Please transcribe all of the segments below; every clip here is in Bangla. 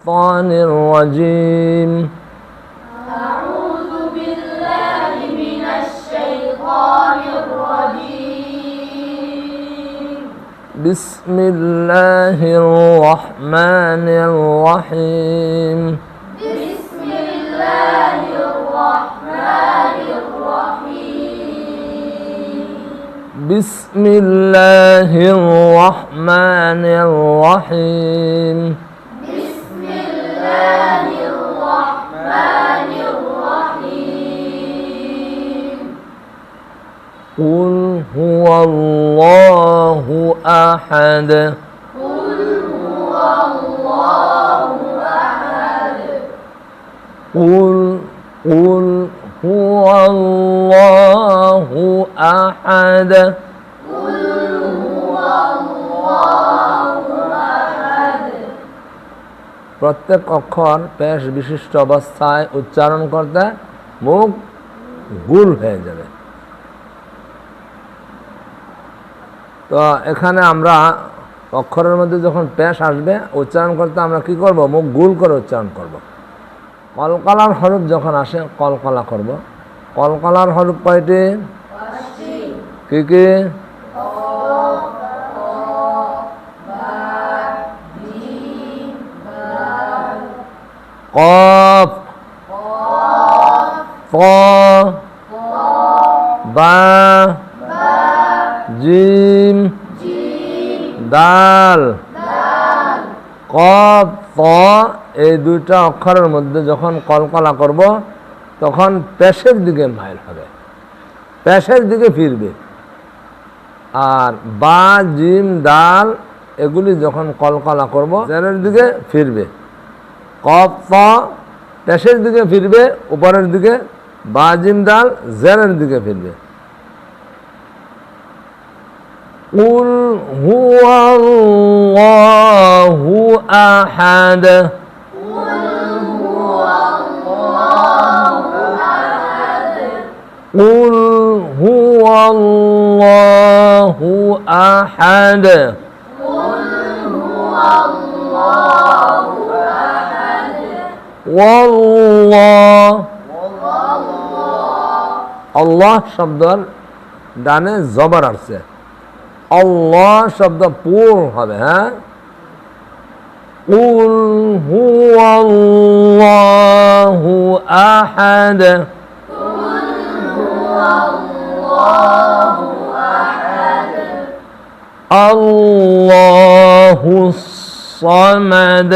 الشيطان الرجيم أعوذ بالله من الشيطان الرجيم بسم الله الرحمن الرحيم بسم الله الرحمن الرحيم بسم الله الرحمن الرحيم بسم الله الرحمن الرحيم قل هو الله أحد قل هو الله أحد قل هو الله أحد قل هو الله أحد প্রত্যেক অক্ষর পেশ বিশিষ্ট অবস্থায় উচ্চারণ করতে মুখ গুল হয়ে যাবে। তো এখানে আমরা অক্ষরের মধ্যে যখন পেশ আসবে উচ্চারণ করতে আমরা কি করব? মুখ গুল করে উচ্চারণ করব। কলকলার হরফ যখন আসে কলকলা করব। কলকলার হরফ কয়টি? কি কি? কফ, ক, বা, জিম, দাল। কফ, ত এই দুইটা অক্ষরের মধ্যে যখন কলকলা করব তখন পেশের দিকে মাইল হবে, পেশের দিকে ফিরবে। আর বা, জিম, দাল এগুলি যখন কলকলা করব জেরের দিকে ফিরবে। কফ, ত পেশের দিকে ফিরবে উপরের দিকে, বা, জিম, দাল জেরের দিকে ফিরবে। قل هو الله أحد قل هو الله أحد والله আল্লাহ শব্দের ডানে জবর আছে, আল্লাহ শব্দ পুর হবে। হ্যাঁ, قل هو الله أحد الله الصمد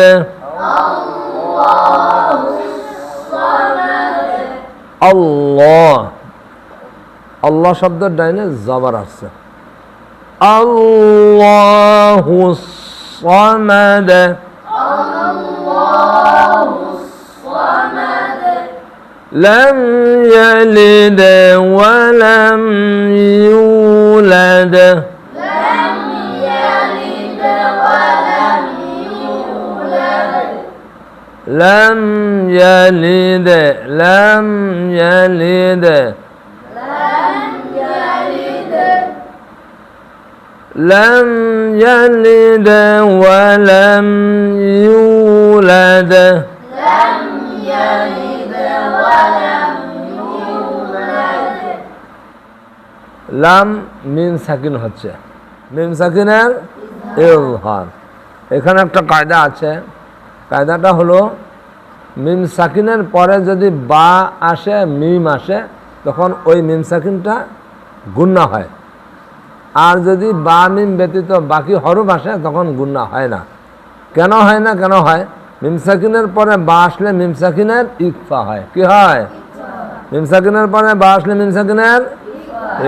আল্লাহ, আল্লাহ শব্দের ডাইনে জবর আছে। আল্লাহু সামাদ لم يلد ولم يولد لم يلد لم يلد ولم يولد লাম মিম সাকিন হচ্ছে, মিম সাকিনের ইজহার। এখানে একটা কায়দা আছে, কায়দাটা হলো মিম সাকিনের পরে যদি বা আসে মিম আসে তখন ওই মিম সাকিনটা গুন্না হয়, আর যদি বা মিম ব্যতীত বাকি হরফ আসে তখন গুন্না হয় না। কেন হয় না? কেন হয়? মিম সাকিনের পরে বা আসলে মিম সাকিনের ইকফা হয়। কি হয়? মিম সাকিনের পরে বা আসলে মিম সাকিনের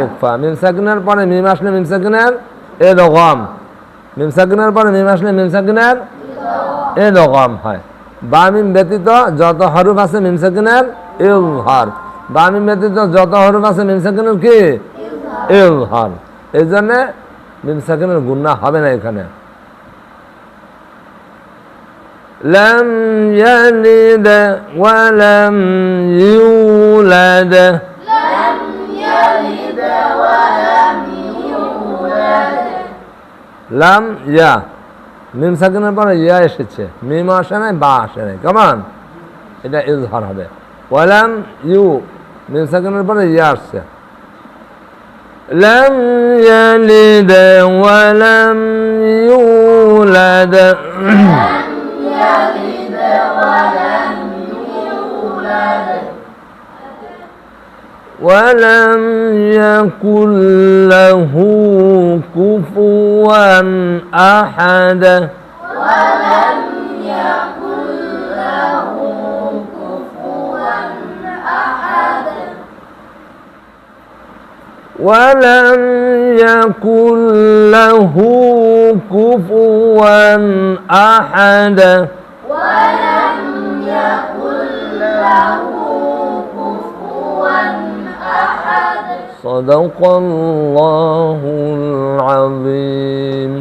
ইকফা, মিম সাকিনের পরে মিম আসলে মিম সাকিনের ইদগাম, মিম সাকিনের পরে মিম আসলে মিম সাকিনের ইদগাম হয়। বা মিম ব্যতীত যত হরফ আছে মিম সাকিনের ইজহার, বা মিম ব্যতীত যত হরফ আছে মিম সাকিনের কি? ইজহার। এই জন্যে মিম সাকিনের গুন্না হবে না এখানে। لم يلد ولم يولد লাম ইয়া মিম সাকিনের পরে ইয়া এসেছে, মিম আসে নাই, বা আসে নাই, কেমন? এটা ইজহার হবে। ওয়ালাম ইউ, মিম সাকিনের পরে ইয়া আসছে। লাম ইয়ালিদ ওয়ালাম ইউলাদ, يلد ولم يولد ولم يكن له كفوا أحد. ولم يكن له كفوا أحد ولم يكن له كفوا أحد. ولم يكن له كفوا أحد صدق الله العظيم.